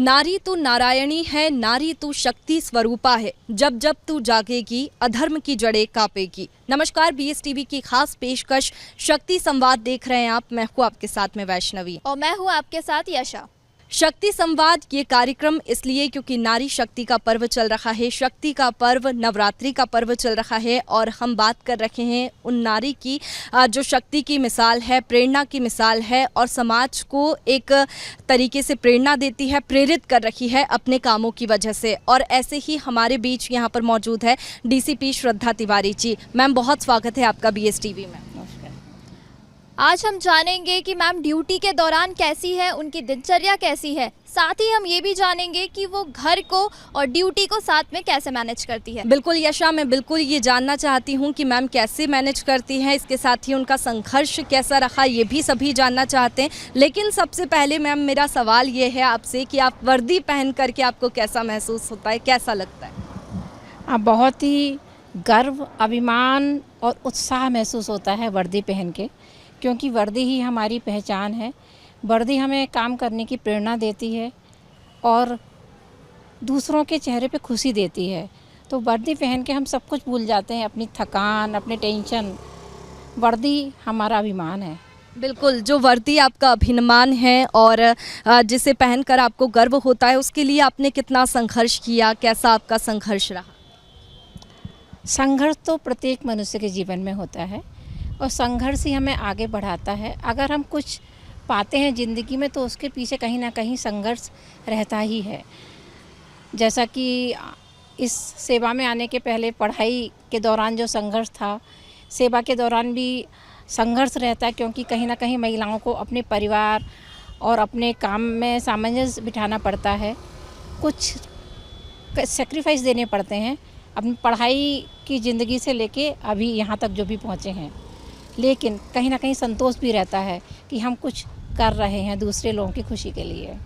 नारी तू नारायणी है, नारी तू शक्ति स्वरूपा है, जब जब तू जागेगी अधर्म की जड़ें कांपेगी। नमस्कार, BSTV की खास पेशकश शक्ति संवाद देख रहे हैं आप। मैं हूँ आपके साथ में वैष्णवी और मैं हूँ आपके साथ यशा। शक्ति संवाद ये कार्यक्रम इसलिए क्योंकि नारी शक्ति का पर्व चल रहा है। शक्ति का पर्व नवरात्रि का पर्व चल रहा है और हम बात कर रहे हैं उन नारी की जो शक्ति की मिसाल है, प्रेरणा की मिसाल है और समाज को एक तरीके से प्रेरणा देती है, प्रेरित कर रही है अपने कामों की वजह से। और ऐसे ही हमारे बीच यहाँ पर मौजूद है DCP श्रद्धा तिवारी जी। मैम, बहुत स्वागत है आपका BSTV में। आज हम जानेंगे कि मैम ड्यूटी के दौरान कैसी है, उनकी दिनचर्या कैसी है। साथ ही हम ये भी जानेंगे कि वो घर को और ड्यूटी को साथ में कैसे मैनेज करती है। बिल्कुल यशा, मैं बिल्कुल ये जानना चाहती हूँ कि मैम कैसे मैनेज करती हैं, इसके साथ ही उनका संघर्ष कैसा रहा, ये भी सभी जानना चाहते हैं। लेकिन सबसे पहले मैम मेरा सवाल ये है आपसे कि आप वर्दी पहन करके आपको कैसा महसूस होता है, कैसा लगता है? बहुत ही गर्व, अभिमान और उत्साह महसूस होता है वर्दी पहन के, क्योंकि वर्दी ही हमारी पहचान है। वर्दी हमें काम करने की प्रेरणा देती है और दूसरों के चेहरे पे खुशी देती है। तो वर्दी पहन के हम सब कुछ भूल जाते हैं, अपनी थकान, अपने टेंशन। वर्दी हमारा अभिमान है। बिल्कुल, जो वर्दी आपका अभिमान है और जिसे पहनकर आपको गर्व होता है, उसके लिए आपने कितना संघर्ष किया, कैसा आपका संघर्ष रहा? संघर्ष तो प्रत्येक मनुष्य के जीवन में होता है और संघर्ष ही हमें आगे बढ़ाता है। अगर हम कुछ पाते हैं ज़िंदगी में तो उसके पीछे कहीं ना कहीं संघर्ष रहता ही है। जैसा कि इस सेवा में आने के पहले पढ़ाई के दौरान जो संघर्ष था, सेवा के दौरान भी संघर्ष रहता है, क्योंकि कहीं ना कहीं महिलाओं को अपने परिवार और अपने काम में सामंजस्य बिठाना पड़ता है। कुछ सेक्रीफाइस देने पड़ते हैं अपनी पढ़ाई की ज़िंदगी से लेके अभी यहाँ तक जो भी पहुँचे हैं। लेकिन कहीं ना कहीं संतोष भी रहता है कि हम कुछ कर रहे हैं दूसरे लोगों की खुशी के लिए।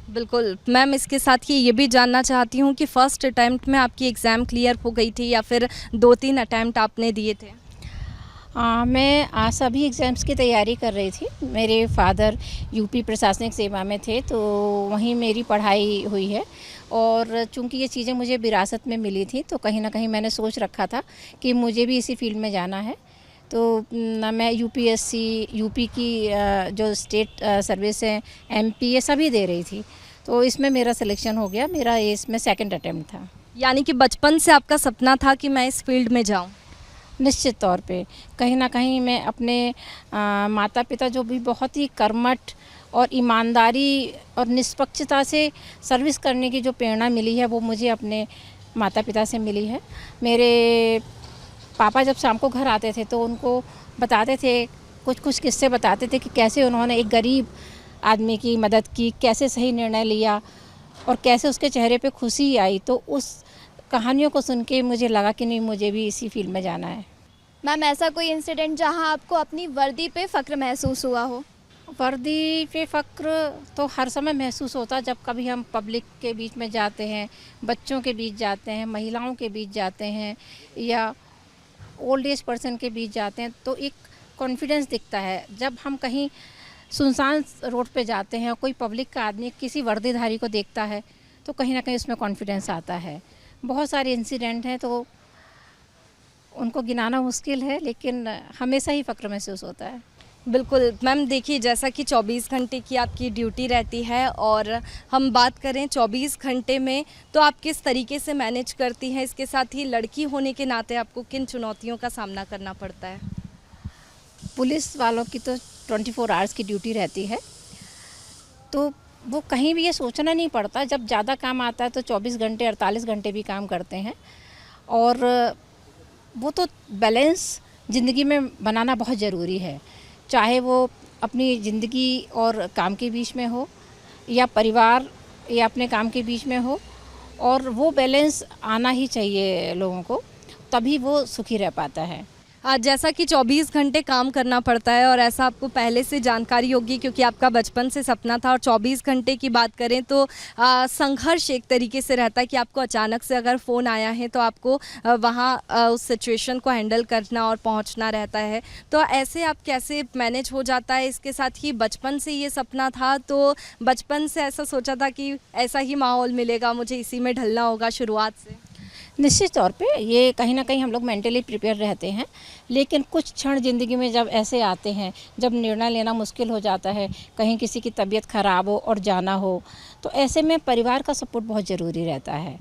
बिल्कुल मैम, इसके साथ ही ये भी जानना चाहती हूँ कि फ़र्स्ट अटैम्प्ट में आपकी एग्ज़ाम क्लियर हो गई थी या फिर 2-3 अटैम्प्ट आपने दिए थे? मैं सभी एग्ज़ाम्स की तैयारी कर रही थी। मेरे फादर यूपी प्रशासनिक सेवा में थे, तो वहीं मेरी पढ़ाई हुई है। और चूंकि ये चीज़ें मुझे विरासत में मिली थी, तो कहीं ना कहीं मैंने सोच रखा था कि मुझे भी इसी फील्ड में जाना है। तो मैं UPSC, यूपी की जो स्टेट सर्विस है, MP, ये सभी दे रही थी। तो इसमें मेरा सिलेक्शन हो गया। मेरा ये इसमें सेकंड अटेम्प्ट था। यानी कि बचपन से आपका सपना था कि मैं इस फील्ड में जाऊं? निश्चित तौर पे कहीं ना कहीं मैं अपने माता पिता, जो भी बहुत ही कर्मठ और ईमानदारी और निष्पक्षता से सर्विस करने की जो प्रेरणा मिली है, वो मुझे अपने माता पिता से मिली है। मेरे पापा जब शाम को घर आते थे तो उनको बताते थे, कुछ किस्से बताते थे कि कैसे उन्होंने एक गरीब आदमी की मदद की, कैसे सही निर्णय लिया और कैसे उसके चेहरे पे खुशी आई। तो उस कहानियों को सुन के मुझे लगा कि नहीं, मुझे भी इसी फील्ड में जाना है। मैम, ऐसा कोई इंसिडेंट जहां आपको अपनी वर्दी पे फ़ख्र महसूस हुआ हो? वर्दी पे फ़ख्र तो हर समय महसूस होता, जब कभी हम पब्लिक के बीच में जाते हैं, बच्चों के बीच जाते हैं, महिलाओं के बीच जाते हैं या ओल्ड एज पर्सन के बीच जाते हैं, तो एक कॉन्फिडेंस दिखता है। जब हम कहीं सुनसान रोड पे जाते हैं और कोई पब्लिक का आदमी किसी वर्दीधारी को देखता है, तो कहीं ना कहीं उसमें कॉन्फिडेंस आता है। बहुत सारे इंसिडेंट हैं, तो उनको गिनाना मुश्किल है, लेकिन हमेशा ही फ़ख्र महसूस होता है। बिल्कुल मैम, देखिए जैसा कि 24 घंटे की आपकी ड्यूटी रहती है और हम बात करें 24 घंटे में, तो आप किस तरीके से मैनेज करती हैं? इसके साथ ही लड़की होने के नाते आपको किन चुनौतियों का सामना करना पड़ता है? पुलिस वालों की तो 24 आवर्स की ड्यूटी रहती है, तो वो कहीं भी ये सोचना नहीं पड़ता। जब ज़्यादा काम आता है तो 24 घंटे 48 घंटे भी काम करते हैं। और वो तो बैलेंस ज़िंदगी में बनाना बहुत ज़रूरी है, चाहे वो अपनी ज़िंदगी और काम के बीच में हो या परिवार या अपने काम के बीच में हो। और वो बैलेंस आना ही चाहिए लोगों को, तभी वो सुखी रह पाता है। जैसा कि 24 घंटे काम करना पड़ता है और ऐसा आपको पहले से जानकारी होगी क्योंकि आपका बचपन से सपना था, और 24 घंटे की बात करें तो संघर्ष एक तरीके से रहता है कि आपको अचानक से अगर फ़ोन आया है तो आपको वहाँ उस सिचुएशन को हैंडल करना और पहुँचना रहता है। तो ऐसे आप कैसे मैनेज हो जाता है? इसके साथ ही बचपन से ये सपना था, तो बचपन से ऐसा सोचा था कि ऐसा ही माहौल मिलेगा, मुझे इसी में ढलना होगा शुरुआत से? निश्चित तौर पे ये कहीं ना कहीं हम लोग मेंटली प्रिपेयर रहते हैं, लेकिन कुछ क्षण ज़िंदगी में जब ऐसे आते हैं जब निर्णय लेना मुश्किल हो जाता है, कहीं किसी की तबीयत ख़राब हो और जाना हो, तो ऐसे में परिवार का सपोर्ट बहुत ज़रूरी रहता है।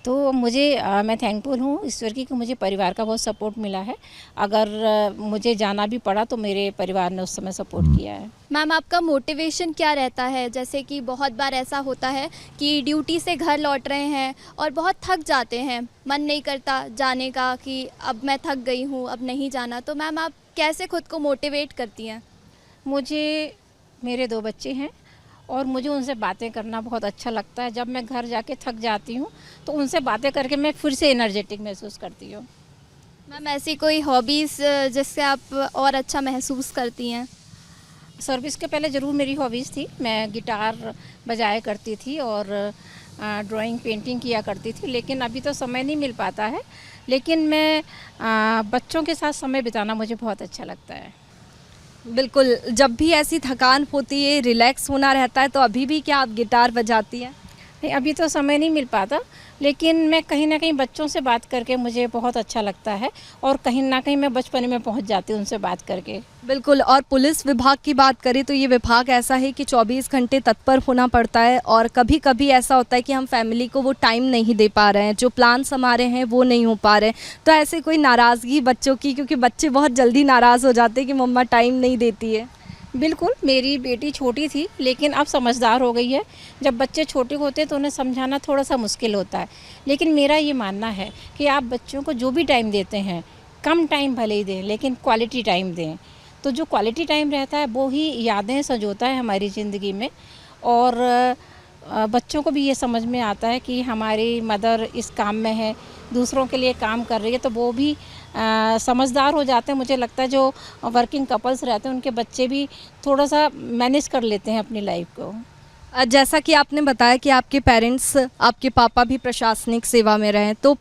तो मैं थैंकफुल हूँ ईश्वर की कि मुझे परिवार का बहुत सपोर्ट मिला है। अगर मुझे जाना भी पड़ा तो मेरे परिवार ने उस समय सपोर्ट किया है। मैम आपका मोटिवेशन क्या रहता है? जैसे कि बहुत बार ऐसा होता है कि ड्यूटी से घर लौट रहे हैं और बहुत थक जाते हैं, मन नहीं करता जाने का कि अब मैं थक गई हूँ, अब नहीं जाना। तो मैम आप कैसे खुद को मोटिवेट करती हैं? मेरे 2 बच्चे हैं और मुझे उनसे बातें करना बहुत अच्छा लगता है। जब मैं घर जाके थक जाती हूँ तो उनसे बातें करके मैं फिर से एनर्जेटिक महसूस करती हूँ। मैम ऐसी कोई हॉबीज़ जिससे आप और अच्छा महसूस करती हैं? सर्विस के पहले ज़रूर मेरी हॉबीज़ थी। मैं गिटार बजाया करती थी और ड्राइंग पेंटिंग किया करती थी, लेकिन अभी तो समय नहीं मिल पाता है। लेकिन मैं बच्चों के साथ समय बिताना मुझे बहुत अच्छा लगता है। बिल्कुल, जब भी ऐसी थकान होती है, रिलैक्स होना रहता है, तो अभी भी क्या आप गिटार बजाती हैं? नहीं, अभी तो समय नहीं मिल पाता, लेकिन मैं कहीं ना कहीं बच्चों से बात करके मुझे बहुत अच्छा लगता है और कहीं ना कहीं मैं बचपन में पहुंच जाती हूँ उनसे बात करके। बिल्कुल, और पुलिस विभाग की बात करें तो ये विभाग ऐसा है कि 24 घंटे तत्पर होना पड़ता है, और कभी-कभी ऐसा होता है कि हम फैमिली को वो टाइम नहीं दे पा रहे हैं, जो प्लान्स हमारे हैं वो नहीं हो पा रहे हैं। तो ऐसे कोई नाराज़गी बच्चों की, क्योंकि बच्चे बहुत जल्दी नाराज़ हो जाते हैं कि मम्मा टाइम नहीं देती है। बिल्कुल, मेरी बेटी छोटी थी लेकिन अब समझदार हो गई है। जब बच्चे छोटे होते हैं तो उन्हें समझाना थोड़ा सा मुश्किल होता है, लेकिन मेरा ये मानना है कि आप बच्चों को जो भी टाइम देते हैं, कम टाइम भले ही दें लेकिन क्वालिटी टाइम दें। तो जो क्वालिटी टाइम रहता है वो ही यादें संजोता है हमारी ज़िंदगी में। और बच्चों को भी ये समझ में आता है कि हमारी मदर इस काम में है, दूसरों के लिए काम कर रही है, तो वो भी समझदार हो जाते हैं। मुझे लगता है जो वर्किंग कपल्स रहते हैं उनके बच्चे भी थोड़ा सा मैनेज कर लेते हैं अपनी लाइफ को। जैसा कि आपने बताया कि आपके पेरेंट्स, आपके पापा भी प्रशासनिक सेवा में रहे, तो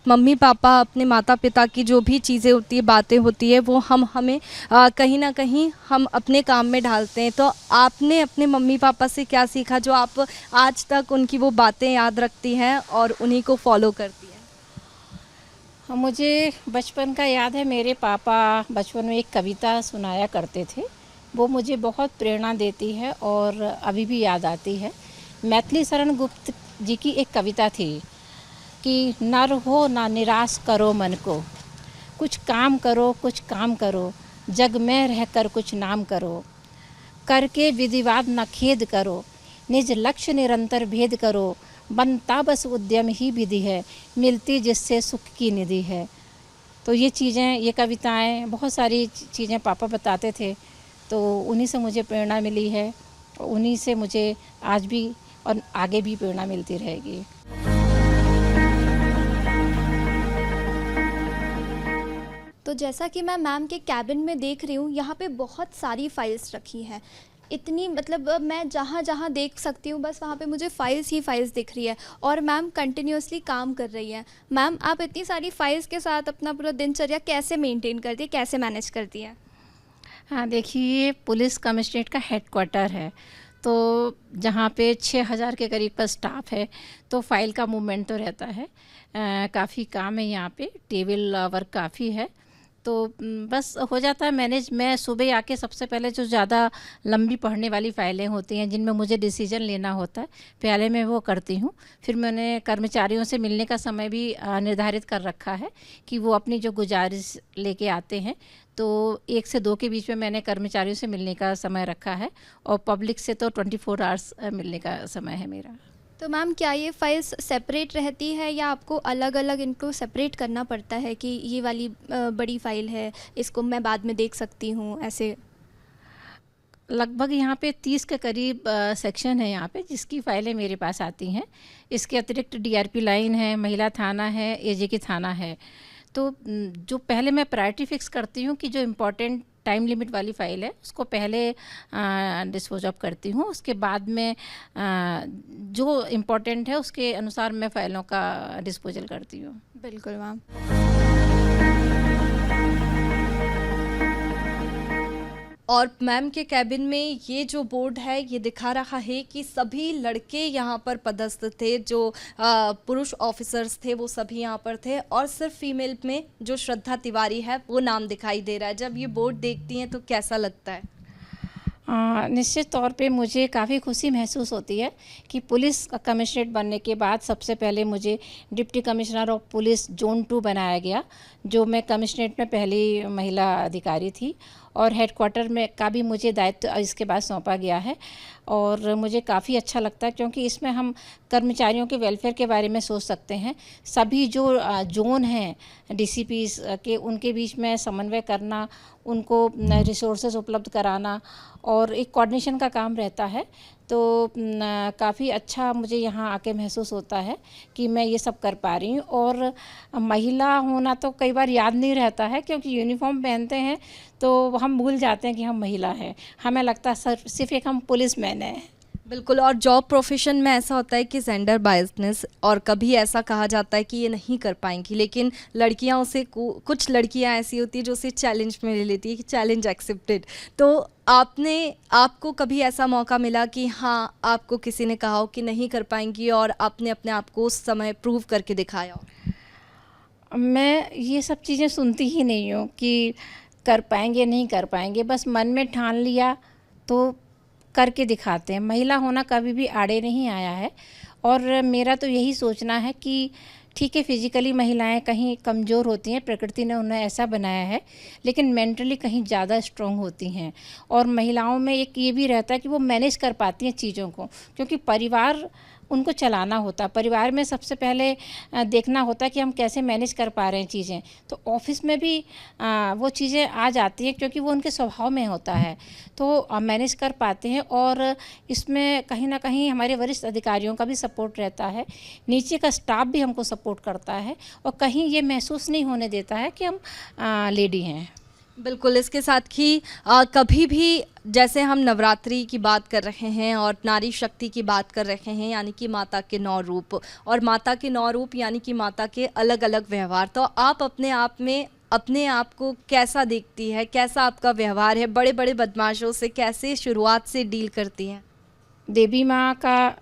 मम्मी पापा अपने माता पिता की जो भी चीज़ें होती है, बातें होती है, वो हमें कहीं ना कहीं हम अपने काम में ढालते हैं। तो आपने अपने मम्मी पापा से क्या सीखा जो आप आज तक उनकी वो बातें याद रखती हैं और उन्हीं को फॉलो करती हैं? मुझे बचपन का याद है, मेरे पापा बचपन में एक कविता सुनाया करते थे, वो मुझे बहुत प्रेरणा देती है और अभी भी याद आती है। मैथिली शरण गुप्त जी की एक कविता थी कि नर हो ना निराश करो मन को, कुछ काम करो, जग में रहकर कुछ नाम करो, करके विधिवाद न खेद करो, निज लक्ष्य निरंतर भेद करो, बनता बस उद्यम ही विधि है, मिलती जिससे सुख की निधि है। तो ये चीज़ें, ये कविताएं, बहुत सारी चीज़ें पापा बताते थे, तो उन्हीं से मुझे प्रेरणा मिली है और उन्हीं से मुझे आज भी और आगे भी प्रेरणा मिलती रहेगी। तो जैसा कि मैं मैम के कैबिन में देख रही हूँ, यहाँ पे बहुत सारी फाइल्स रखी हैं। इतनी, मतलब मैं जहाँ जहाँ देख सकती हूँ बस वहाँ पे मुझे फाइल्स ही फाइल्स दिख रही है, और मैम कंटिन्यूअसली काम कर रही हैं। मैम आप इतनी सारी फाइल्स के साथ अपना पूरा दिनचर्या कैसे मेंटेन करती है, कैसे मैनेज करती हैं? हाँ, देखिए, ये पुलिस कमिश्नरेट का हेडक्वार्टर है, तो जहाँ पे 6000 के करीब का स्टाफ है, तो फाइल का मूवमेंट तो रहता है। काफ़ी काम है यहाँ पे, टेबल वर्क काफ़ी है, तो बस हो जाता है मैनेज। मैं सुबह आके सबसे पहले जो ज़्यादा लंबी पढ़ने वाली फ़ाइलें होती हैं जिनमें मुझे डिसीजन लेना होता है, पहले मैं वो करती हूँ। फिर मैंने कर्मचारियों से मिलने का समय भी निर्धारित कर रखा है कि वो अपनी जो गुजारिश लेके आते हैं, तो 1 से 2 के बीच में मैंने कर्मचारियों से मिलने का समय रखा है, और पब्लिक से तो 24 आवर्स मिलने का समय है मेरा। तो मैम क्या ये फाइल्स सेपरेट रहती है या आपको अलग अलग इनको सेपरेट करना पड़ता है कि ये वाली बड़ी फ़ाइल है, इसको मैं बाद में देख सकती हूँ, ऐसे? लगभग यहाँ पे 30 के करीब सेक्शन है यहाँ पे जिसकी फ़ाइलें मेरे पास आती हैं। इसके अतिरिक्त DRP लाइन है, महिला थाना है, AJ की थाना है, तो जो पहले मैं प्रायोरिटी फिक्स करती हूँ कि जो इम्पोर्टेंट टाइम लिमिट वाली फ़ाइल है उसको पहले डिस्पोज ऑफ करती हूँ। उसके बाद में जो इम्पोर्टेंट है उसके अनुसार मैं फ़ाइलों का डिस्पोजल करती हूँ। बिल्कुल मैम। और मैम के कैबिन में ये जो बोर्ड है ये दिखा रहा है कि सभी लड़के यहाँ पर पदस्थ थे, जो पुरुष ऑफिसर्स थे वो सभी यहाँ पर थे, और सिर्फ फीमेल में जो श्रद्धा तिवारी है वो नाम दिखाई दे रहा है। जब ये बोर्ड देखती हैं तो कैसा लगता है? निश्चित तौर पे मुझे काफ़ी खुशी महसूस होती है कि पुलिस कमिश्नरेट बनने के बाद सबसे पहले मुझे deputy commissioner of police zone 2 बनाया गया, जो मैं कमिश्नरेट में पहली महिला अधिकारी थी, और हेडक्वार्टर में का भी मुझे दायित्व इसके बाद सौंपा गया है। और मुझे काफ़ी अच्छा लगता है क्योंकि इसमें हम कर्मचारियों के वेलफेयर के बारे में सोच सकते हैं। सभी जो जोन हैं डीसीपीज के, उनके बीच में समन्वय करना, उनको रिसोर्सेज उपलब्ध कराना और एक कोऑर्डिनेशन का काम रहता है। तो काफ़ी अच्छा मुझे यहाँ आके महसूस होता है कि मैं ये सब कर पा रही हूँ। और महिला होना तो कई बार याद नहीं रहता है क्योंकि यूनिफॉर्म पहनते हैं तो हम भूल जाते हैं कि हम महिला हैं, हमें लगता है सिर्फ एक हम पुलिस मैन हैं। बिल्कुल। और जॉब प्रोफेशन में ऐसा होता है कि जेंडर बायसनेस, और कभी ऐसा कहा जाता है कि ये नहीं कर पाएंगी, लेकिन लड़कियां उसे कुछ लड़कियां ऐसी होती है जो उसे चैलेंज में ले लेती है कि चैलेंज एक्सेप्टेड। तो आपको कभी ऐसा मौका मिला कि हाँ आपको किसी ने कहा हो कि नहीं कर पाएंगी और आपने अपने आप को उस समय प्रूव करके दिखाया हो? मैं ये सब चीज़ें सुनती ही नहीं हूँ कि कर पाएंगे नहीं कर पाएंगे, बस मन में ठान लिया तो करके दिखाते हैं। महिला होना कभी भी आड़े नहीं आया है, और मेरा तो यही सोचना है कि ठीक है, फिजिकली महिलाएं कहीं कमज़ोर होती हैं, प्रकृति ने उन्हें ऐसा बनाया है, लेकिन मेंटली कहीं ज़्यादा स्ट्रॉन्ग होती हैं। और महिलाओं में एक ये भी रहता है कि वो मैनेज कर पाती हैं चीज़ों को, क्योंकि परिवार उनको चलाना होता है। परिवार में सबसे पहले देखना होता है कि हम कैसे मैनेज कर पा रहे हैं चीज़ें, तो ऑफिस में भी वो चीज़ें आ जाती हैं क्योंकि वो उनके स्वभाव में होता है, तो मैनेज कर पाते हैं। और इसमें कहीं ना कहीं हमारे वरिष्ठ अधिकारियों का भी सपोर्ट रहता है, नीचे का स्टाफ भी हमको सपोर्ट करता है, और कहीं ये महसूस नहीं होने देता है कि हम लेडी हैं। बिल्कुल। इसके साथ ही कभी भी, जैसे हम नवरात्रि की बात कर रहे हैं और नारी शक्ति की बात कर रहे हैं, यानी कि माता के 9 रूप, और माता के 9 रूप यानी कि माता के अलग अलग व्यवहार, तो आप अपने आप में अपने आप को कैसा देखती है, कैसा आपका व्यवहार है, बड़े बड़े बदमाशों से कैसे शुरुआत से डील करती हैं? देवी माँ का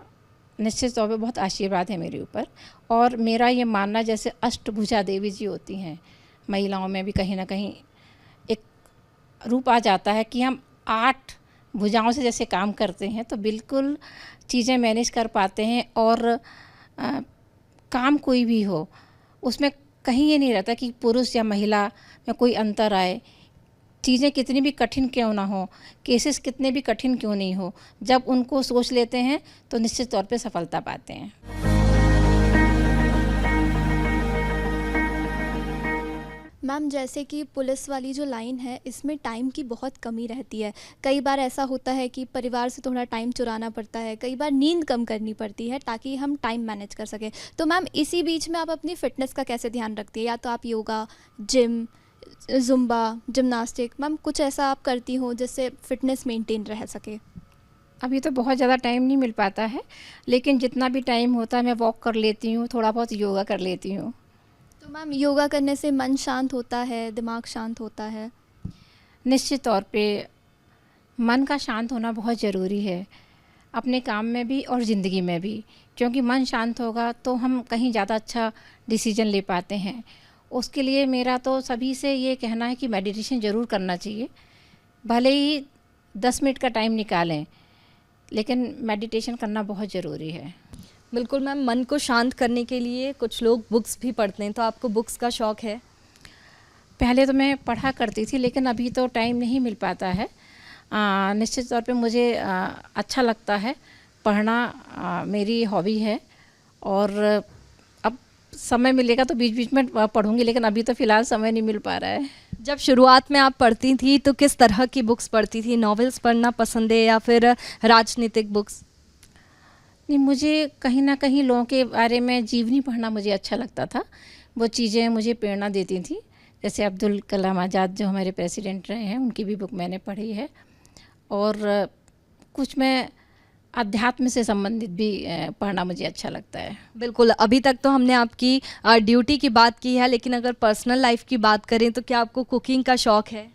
निश्चित तौर पे बहुत आशीर्वाद है मेरे ऊपर, और मेरा ये मानना जैसे अष्टभुजा देवी जी होती हैं, महिलाओं में भी कहीं ना कहीं एक रूप आ जाता है कि हम 8 भुजाओं से जैसे काम करते हैं, तो बिल्कुल चीज़ें मैनेज कर पाते हैं। और काम कोई भी हो उसमें कहीं ये नहीं रहता कि पुरुष या महिला में कोई अंतर आए। चीज़ें कितनी भी कठिन क्यों ना हो, केसेस कितने भी कठिन क्यों नहीं हो, जब उनको सोच लेते हैं तो निश्चित तौर पे सफलता पाते हैं। मैम, जैसे कि पुलिस वाली जो लाइन है इसमें टाइम की बहुत कमी रहती है। कई बार ऐसा होता है कि परिवार से थोड़ा टाइम चुराना पड़ता है, कई बार नींद कम करनी पड़ती है ताकि हम टाइम मैनेज कर सकें। तो मैम, इसी बीच में आप अपनी फ़िटनेस का कैसे ध्यान रखती है? या तो आप yoga, gym, Zumba, gymnastic, ma'am कुछ ऐसा आप करती हो जिससे फ़िटनेस मेंटेन रह सके? अभी तो बहुत ज़्यादा टाइम नहीं मिल पाता है, लेकिन जितना भी टाइम होता है मैं वॉक कर लेती हूँ, थोड़ा बहुत योगा कर लेती हूँ। तो मैम, योगा करने से मन शांत होता है, दिमाग शांत होता है? निश्चित तौर पे मन का शांत होना बहुत ज़रूरी है, अपने काम में भी और ज़िंदगी में भी, क्योंकि मन शांत होगा तो हम कहीं ज़्यादा अच्छा डिसीजन ले पाते हैं। उसके लिए मेरा तो सभी से ये कहना है कि मेडिटेशन ज़रूर करना चाहिए, भले ही 10 मिनट का टाइम निकालें, लेकिन मेडिटेशन करना बहुत ज़रूरी है। बिल्कुल मैम। मन को शांत करने के लिए कुछ लोग बुक्स भी पढ़ते हैं, तो आपको बुक्स का शौक़ है? पहले तो मैं पढ़ा करती थी, लेकिन अभी तो टाइम नहीं मिल पाता है। निश्चित तौर पे मुझे अच्छा लगता है पढ़ना, मेरी हॉबी है, और अब समय मिलेगा तो बीच बीच में पढ़ूंगी, लेकिन अभी तो फ़िलहाल समय नहीं मिल पा रहा है। जब शुरुआत में आप पढ़ती थी तो किस तरह की बुक्स पढ़ती थी? नॉवेल्स पढ़ना पसंद है या फिर राजनीतिक बुक्स? नहीं, मुझे कहीं ना कहीं लोगों के बारे में जीवनी पढ़ना मुझे अच्छा लगता था। वो चीज़ें मुझे प्रेरणा देती थी। जैसे अब्दुल कलाम आज़ाद जो हमारे प्रेसिडेंट रहे हैं, उनकी भी बुक मैंने पढ़ी है। और कुछ मैं अध्यात्म से संबंधित भी पढ़ना मुझे अच्छा लगता है। बिल्कुल, अभी तक तो हमने आपकी ड्यूटी की बात की है, लेकिन अगर पर्सनल लाइफ की बात करें तो क्या आपको कुकिंग का शौक़ है?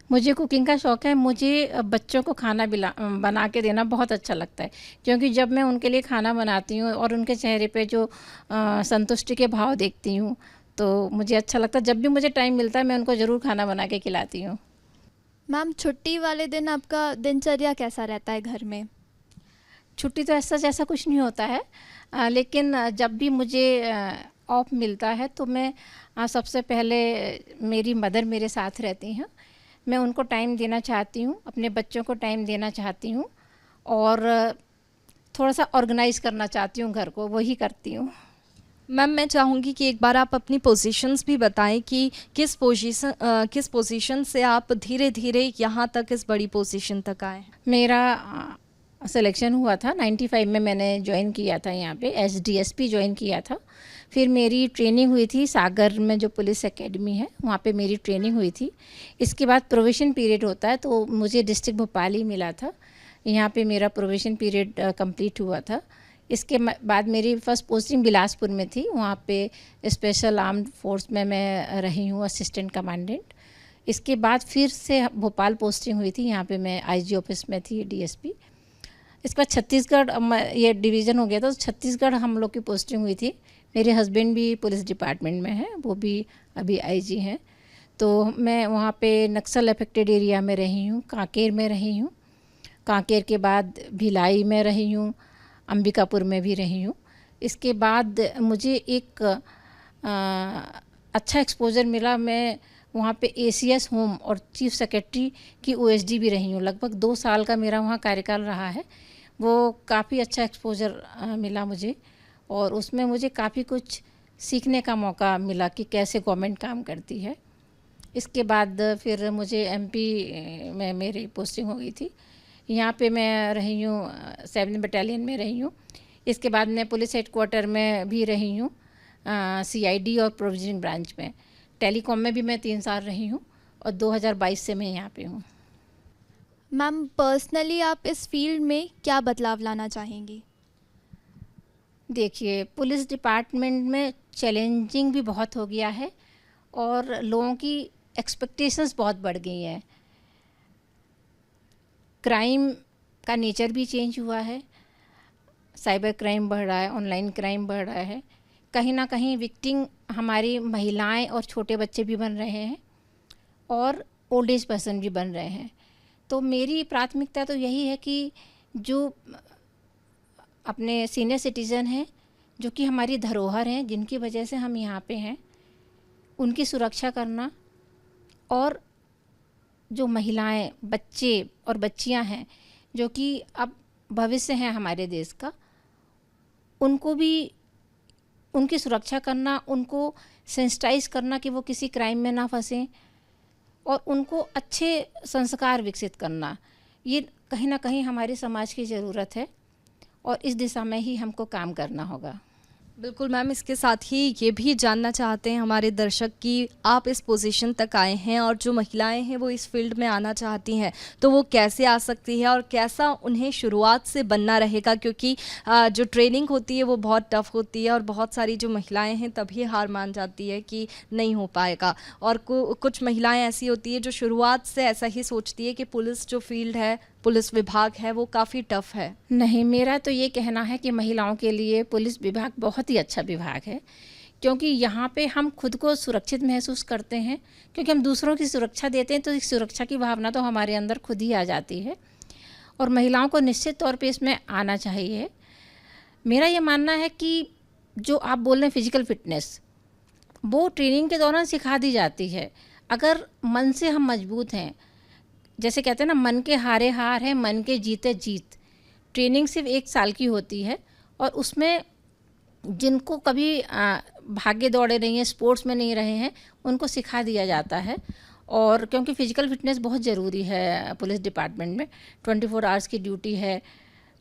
मुझे कुकिंग का शौक़ है। मुझे बच्चों को खाना बना के देना बहुत अच्छा लगता है, क्योंकि जब मैं उनके लिए खाना बनाती हूँ और उनके चेहरे पे जो संतुष्टि के भाव देखती हूँ, तो मुझे अच्छा लगता है। जब भी मुझे टाइम मिलता है मैं उनको ज़रूर खाना बना के खिलाती हूँ। मैम, छुट्टी वाले दिन आपका दिनचर्या कैसा रहता है घर में? छुट्टी तो ऐसा कुछ नहीं होता है, लेकिन जब भी मुझे ऑफ मिलता है तो मैं सबसे पहले मेरी मदर मेरे साथ रहती हैं। मैं उनको टाइम देना चाहती हूँ, अपने बच्चों को टाइम देना चाहती हूँ और थोड़ा सा ऑर्गेनाइज़ करना चाहती हूँ घर को, वही करती हूँ। मैम, मैं चाहूँगी कि एक बार आप अपनी पोजीशंस भी बताएं कि किस पोजीशन से आप धीरे-धीरे यहाँ तक इस बड़ी पोजीशन तक आए? मेरा सिलेक्शन हुआ था 95 में, मैंने ज्वाइन किया था यहाँ पे एसडीएसपी ज्वाइन किया था। फिर मेरी ट्रेनिंग हुई थी सागर में जो पुलिस एकेडमी है, वहाँ पे मेरी ट्रेनिंग हुई थी। इसके बाद प्रोबेशन पीरियड होता है, तो मुझे डिस्ट्रिक्ट भोपाल ही मिला था। यहाँ पे मेरा प्रोबेशन पीरियड कंप्लीट हुआ था। इसके बाद मेरी फ़र्स्ट पोस्टिंग बिलासपुर में थी, वहाँ पे स्पेशल आर्म्ड फोर्स में मैं रही हूँ असिस्टेंट कमांडेंट। इसके बाद फिर से भोपाल पोस्टिंग हुई थी, यहाँ पे मैं आईजी ऑफिस में थी डीएसपी। इसके बाद छत्तीसगढ़ ये डिवीज़न हो गया था, तो छत्तीसगढ़ हम लोग की पोस्टिंग हुई थी। मेरे हस्बैंड भी पुलिस डिपार्टमेंट में हैं, वो भी अभी आईजी हैं। तो मैं वहाँ पे नक्सल अफेक्टेड एरिया में रही हूँ, कांकेर में रही हूँ। कांकेर के बाद भिलाई में रही हूँ, अंबिकापुर में भी रही हूँ। इसके बाद मुझे एक अच्छा एक्सपोजर मिला। मैं वहाँ पे एसीएस होम और चीफ सेक्रेटरी की ओएसडी भी रही हूँ। लगभग 2 साल का मेरा वहाँ कार्यकाल रहा है। वो काफ़ी अच्छा एक्सपोजर मिला मुझे, और उसमें मुझे काफ़ी कुछ सीखने का मौका मिला कि कैसे गवर्नमेंट काम करती है। इसके बाद फिर मुझे एमपी में मेरी पोस्टिंग हो गई थी। यहाँ पे मैं रही हूँ 7 बटालियन में रही हूँ। इसके बाद मैं पुलिस हेडक्वार्टर में भी रही हूँ, सीआईडी और प्रोविजनिंग ब्रांच में। टेलीकॉम में भी मैं 3 साल रही हूँ और 2022 से मैं यहाँ पे हूँ। मैम, पर्सनली आप इस फील्ड में क्या बदलाव लाना चाहेंगी? देखिए, पुलिस डिपार्टमेंट में चैलेंजिंग भी बहुत हो गया है और लोगों की एक्सपेक्टेशंस बहुत बढ़ गई हैं। क्राइम का नेचर भी चेंज हुआ है, साइबर क्राइम बढ़ रहा है, ऑनलाइन क्राइम बढ़ रहा है। कहीं ना कहीं विक्टिम हमारी महिलाएं और छोटे बच्चे भी बन रहे हैं और ओल्ड एज पर्सन भी बन रहे हैं। तो मेरी प्राथमिकता तो यही है कि जो अपने सीनियर सिटीज़न हैं, जो कि हमारी धरोहर हैं, जिनकी वजह से हम यहाँ पे हैं, उनकी सुरक्षा करना, और जो महिलाएं, बच्चे और बच्चियां हैं जो कि अब भविष्य हैं हमारे देश का, उनको भी उनकी सुरक्षा करना, उनको सेंसिटाइज करना कि वो किसी क्राइम में ना फंसें, और उनको अच्छे संस्कार विकसित करना, ये कहीं ना कहीं हमारे समाज की ज़रूरत है और इस दिशा में ही हमको काम करना होगा। बिल्कुल मैम, इसके साथ ही ये भी जानना चाहते हैं हमारे दर्शक कि आप इस पोजीशन तक आए हैं और जो महिलाएं हैं वो इस फील्ड में आना चाहती हैं, तो वो कैसे आ सकती है और कैसा उन्हें शुरुआत से बनना रहेगा, क्योंकि जो ट्रेनिंग होती है वो बहुत टफ होती है और बहुत सारी जो महिलाएं हैं तभी हार मान जाती है कि नहीं हो पाएगा, और कुछ महिलाएं ऐसी होती है जो शुरुआत से ऐसा ही सोचती है कि पुलिस जो फील्ड है, पुलिस विभाग है, वो काफ़ी टफ है। नहीं, मेरा तो ये कहना है कि महिलाओं के लिए पुलिस विभाग बहुत ही अच्छा विभाग है, क्योंकि यहाँ पे हम खुद को सुरक्षित महसूस करते हैं, क्योंकि हम दूसरों की सुरक्षा देते हैं, तो इस सुरक्षा की भावना तो हमारे अंदर खुद ही आ जाती है, और महिलाओं को निश्चित तौर पे इसमें आना चाहिए। मेरा ये मानना है कि जो आप बोल रहे हैं फिजिकल फिटनेस, वो ट्रेनिंग के दौरान सिखा दी जाती है। अगर मन से हम मजबूत हैं, जैसे कहते हैं ना, मन के हारे हार है, मन के जीते जीत। ट्रेनिंग सिर्फ 1 साल की होती है, और उसमें जिनको कभी भागे दौड़े नहीं हैं, स्पोर्ट्स में नहीं रहे हैं, उनको सिखा दिया जाता है। और क्योंकि फ़िज़िकल फिटनेस बहुत ज़रूरी है पुलिस डिपार्टमेंट में, 24 आवर्स की ड्यूटी है,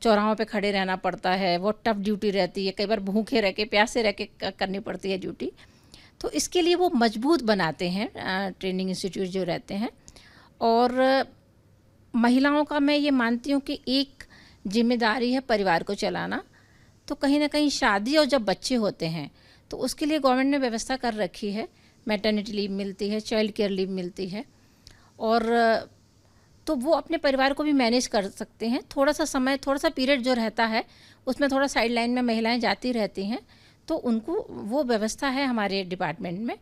चौराहों पे खड़े रहना पड़ता है, बहुत टफ ड्यूटी रहती है, कई बार भूखे रह के, प्यासे रह के करनी पड़ती है ड्यूटी। तो इसके लिए वो मजबूत बनाते हैं ट्रेनिंग इंस्टीट्यूट जो रहते हैं। और महिलाओं का मैं ये मानती हूँ कि एक जिम्मेदारी है परिवार को चलाना। तो कहीं ना कहीं शादी और जब बच्चे होते हैं तो उसके लिए गवर्नमेंट ने व्यवस्था कर रखी है, मैटरनिटी लीव मिलती है, चाइल्ड केयर लीव मिलती है, और तो वो अपने परिवार को भी मैनेज कर सकते हैं। थोड़ा सा समय, थोड़ा सा पीरियड जो रहता है उसमें थोड़ा साइड लाइन में महिलाएं जाती रहती हैं, तो उनको वो व्यवस्था है हमारे डिपार्टमेंट में।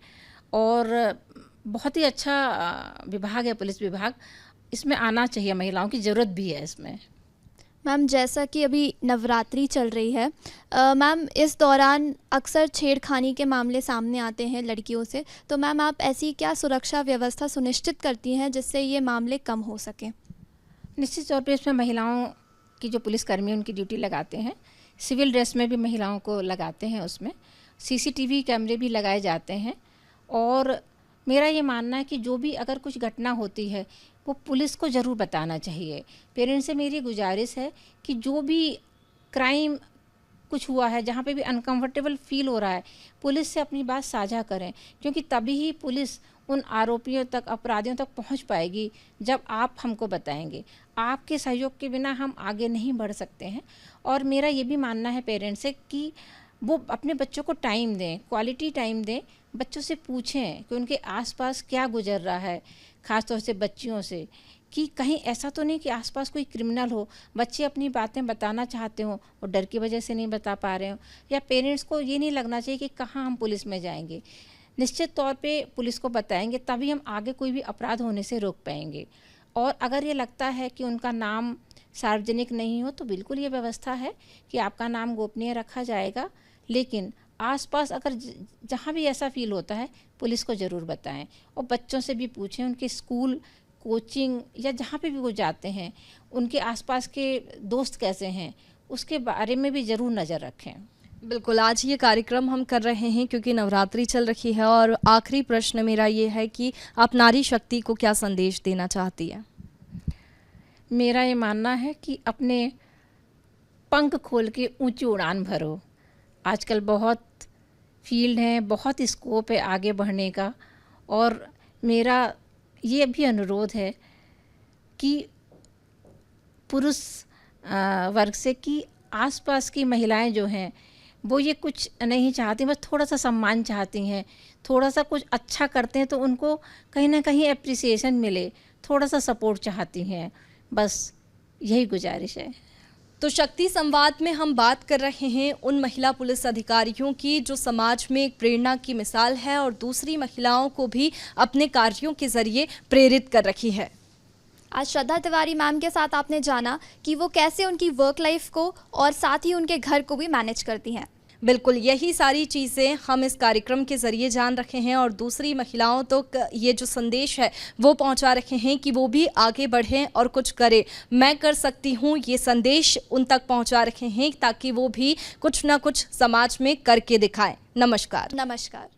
और बहुत ही अच्छा विभाग है पुलिस विभाग, इसमें आना चाहिए, महिलाओं की ज़रूरत भी है इसमें। मैम, जैसा कि अभी नवरात्रि चल रही है, मैम इस दौरान अक्सर छेड़खानी के मामले सामने आते हैं लड़कियों से, तो मैम आप ऐसी क्या सुरक्षा व्यवस्था सुनिश्चित करती हैं जिससे ये मामले कम हो सकें? निश्चित तौर पे इसमें महिलाओं की जो पुलिसकर्मी उनकी ड्यूटी लगाते हैं, सिविल ड्रेस में भी महिलाओं को लगाते हैं, उसमें सीसीटीवी कैमरे भी लगाए जाते हैं। और मेरा ये मानना है कि जो भी अगर कुछ घटना होती है वो पुलिस को ज़रूर बताना चाहिए। पेरेंट्स से मेरी गुजारिश है कि जो भी क्राइम कुछ हुआ है, जहाँ पे भी अनकंफर्टेबल फील हो रहा है, पुलिस से अपनी बात साझा करें, क्योंकि तभी ही पुलिस उन आरोपियों तक, अपराधियों तक पहुँच पाएगी जब आप हमको बताएंगे। आपके सहयोग के बिना हम आगे नहीं बढ़ सकते हैं। और मेरा ये भी मानना है पेरेंट्स से कि वो अपने बच्चों को टाइम दें, क्वालिटी टाइम दें, बच्चों से पूछें कि उनके आसपास क्या गुजर रहा है, ख़ासतौर से बच्चियों से, कि कहीं ऐसा तो नहीं कि आसपास कोई क्रिमिनल हो, बच्चे अपनी बातें बताना चाहते हों और डर की वजह से नहीं बता पा रहे हों, या पेरेंट्स को ये नहीं लगना चाहिए कि कहाँ हम पुलिस में जाएंगे। निश्चित तौर पे पुलिस को बताएंगे तभी हम आगे कोई भी अपराध होने से रोक पाएंगे। और अगर ये लगता है कि उनका नाम सार्वजनिक नहीं हो तो बिल्कुल ये व्यवस्था है कि आपका नाम गोपनीय रखा जाएगा, लेकिन आसपास अगर जहाँ भी ऐसा फील होता है पुलिस को ज़रूर बताएं। और बच्चों से भी पूछें, उनके स्कूल, कोचिंग या जहाँ पे भी वो जाते हैं उनके आसपास के दोस्त कैसे हैं, उसके बारे में भी ज़रूर नज़र रखें। बिल्कुल, आज ये कार्यक्रम हम कर रहे हैं क्योंकि नवरात्रि चल रही है, और आखिरी प्रश्न मेरा ये है कि आप नारी शक्ति को क्या संदेश देना चाहती है? मेरा ये मानना है कि अपने पंख खोल के ऊंची उड़ान भरो। आजकल बहुत फील्ड हैं, बहुत स्कोप है आगे बढ़ने का, और मेरा ये भी अनुरोध है कि पुरुष वर्ग से कि आसपास की महिलाएं जो हैं वो ये कुछ नहीं चाहती, बस थोड़ा सा सम्मान चाहती हैं, थोड़ा सा कुछ अच्छा करते हैं तो उनको कहीं ना कहीं एप्रिसिएशन मिले, थोड़ा सा सपोर्ट चाहती हैं, बस यही गुजारिश है। तो शक्ति संवाद में हम बात कर रहे हैं उन महिला पुलिस अधिकारियों की जो समाज में एक प्रेरणा की मिसाल है और दूसरी महिलाओं को भी अपने कार्यों के जरिए प्रेरित कर रही है। आज श्रद्धा तिवारी मैम के साथ आपने जाना कि वो कैसे उनकी वर्क लाइफ को और साथ ही उनके घर को भी मैनेज करती हैं। बिल्कुल, यही सारी चीज़ें हम इस कार्यक्रम के ज़रिए जान रखे हैं और दूसरी महिलाओं तक ये जो संदेश है वो पहुंचा रखे हैं कि वो भी आगे बढ़ें और कुछ करें। मैं कर सकती हूँ, ये संदेश उन तक पहुंचा रखे हैं ताकि वो भी कुछ ना कुछ समाज में करके दिखाएं। नमस्कार। नमस्कार।